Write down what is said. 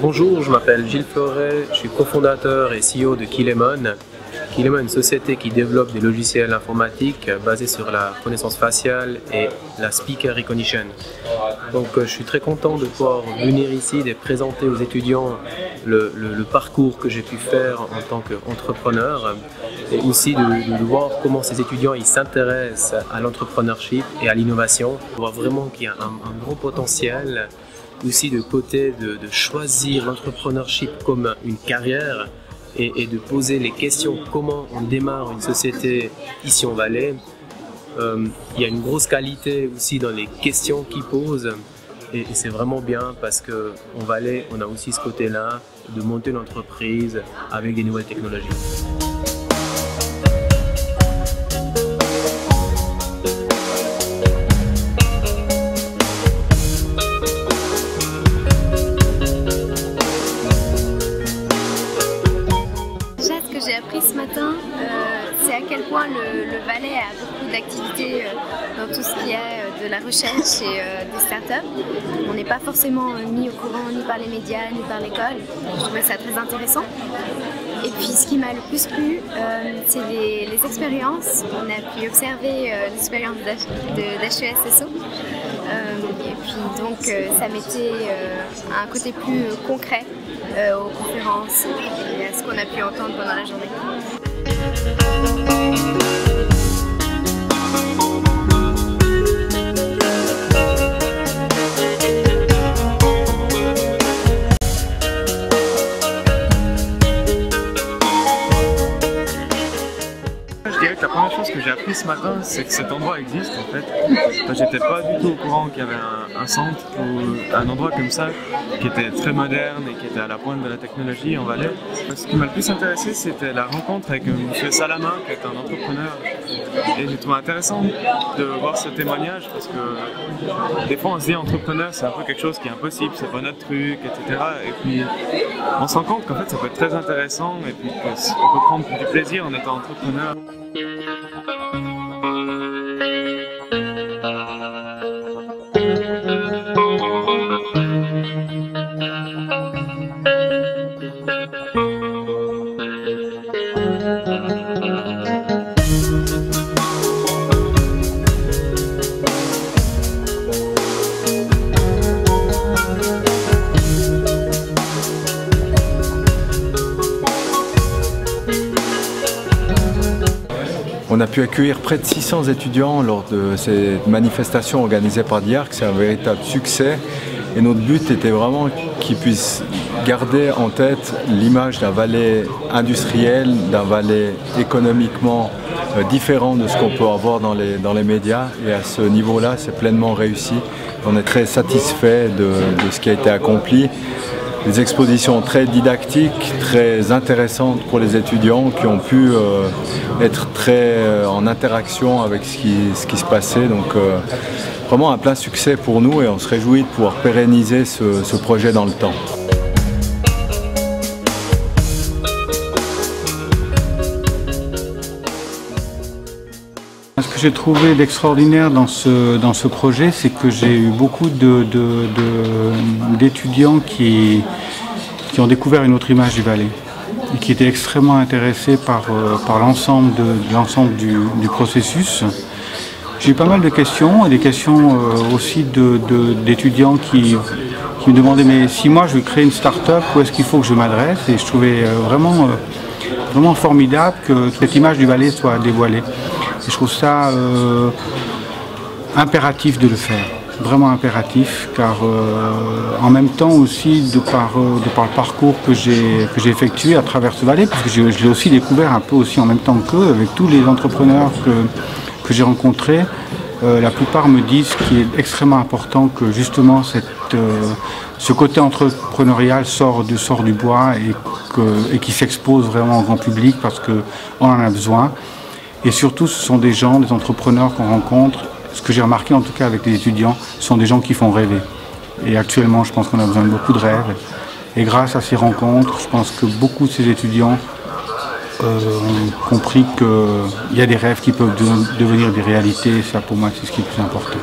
Bonjour, je m'appelle Gilles Floret, je suis cofondateur et CEO de Kilemon. Kilemon est une société qui développe des logiciels informatiques basés sur la reconnaissance faciale et la speaker recognition. Donc je suis très content de pouvoir venir ici et de présenter aux étudiants le parcours que j'ai pu faire en tant qu'entrepreneur et aussi de voir comment ces étudiants s'intéressent à l'entrepreneurship et à l'innovation. On voit vraiment qu'il y a un gros potentiel aussi de côté de choisir l'entrepreneurship comme une carrière et de poser les questions comment on démarre une société ici en Valais. Il y a une grosse qualité aussi dans les questions qu'ils posent et c'est vraiment bien parce qu'en Valais on a aussi ce côté-là de monter une entreprise avec des nouvelles technologies. J'ai appris ce matin, c'est à quel point le Valais a beaucoup d'activités dans tout ce qui est de la recherche et des startups. On n'est pas forcément mis au courant ni par les médias ni par l'école. Je trouvais ça très intéressant. Et puis ce qui m'a le plus plu, c'est les expériences. On a pu observer l'expérience d'HESSO. Et puis donc ça mettait un côté plus concret aux conférences et à ce qu'on a pu entendre pendant la journée. Je dirais que la première chose que j'ai appris ce matin, c'est que cet endroit existe en fait. J'étais pas du tout au courant qu'il y avait un centre ou un endroit comme ça qui était très moderne et qui était à la pointe de la technologie en Valais. Ce qui m'a le plus intéressé, c'était la rencontre avec M. Salama, qui est un entrepreneur. Et j'ai trouvé intéressant de voir ce témoignage parce que des fois on se dit entrepreneur c'est un peu quelque chose qui est impossible, c'est pas notre truc, etc. Et puis on se rend compte qu'en fait ça peut être très intéressant et puis qu'on peut prendre du plaisir en étant entrepreneur. On a pu accueillir près de 600 étudiants lors de cette manifestation organisée par DIARC. C'est un véritable succès et notre but était vraiment qu'ils puissent garder en tête l'image d'un Valais industriel, d'un Valais économiquement différent de ce qu'on peut avoir dans les médias, et à ce niveau-là c'est pleinement réussi. On est très satisfait de ce qui a été accompli. Des expositions très didactiques, très intéressantes pour les étudiants qui ont pu être très en interaction avec ce qui se passait. Donc vraiment un plein succès pour nous et on se réjouit de pouvoir pérenniser ce projet dans le temps. Ce que j'ai trouvé d'extraordinaire dans ce projet, c'est que j'ai eu beaucoup d'étudiants qui ont découvert une autre image du Valais et qui étaient extrêmement intéressés par l'ensemble du processus. J'ai eu pas mal de questions et des questions aussi d'étudiants qui me demandaient mais si moi je veux créer une start-up, où est-ce qu'il faut que je m'adresse? Et je trouvais vraiment formidable que cette image du Valais soit dévoilée. Et je trouve ça impératif de le faire, vraiment impératif, car en même temps aussi de par le parcours que j'ai effectué à travers ce Valais, parce que je l'ai aussi découvert un peu aussi en même temps qu'eux, avec tous les entrepreneurs que j'ai rencontrés, la plupart me disent qu'il est extrêmement important que justement ce côté entrepreneurial sort du bois et qui s'expose vraiment au grand public parce qu'on en a besoin. Et surtout, ce sont des gens, des entrepreneurs qu'on rencontre. Ce que j'ai remarqué en tout cas avec les étudiants, ce sont des gens qui font rêver. Et actuellement, je pense qu'on a besoin de beaucoup de rêves. Et grâce à ces rencontres, je pense que beaucoup de ces étudiants ont compris qu'il y a des rêves qui peuvent devenir des réalités. Et ça, pour moi, c'est ce qui est le plus important.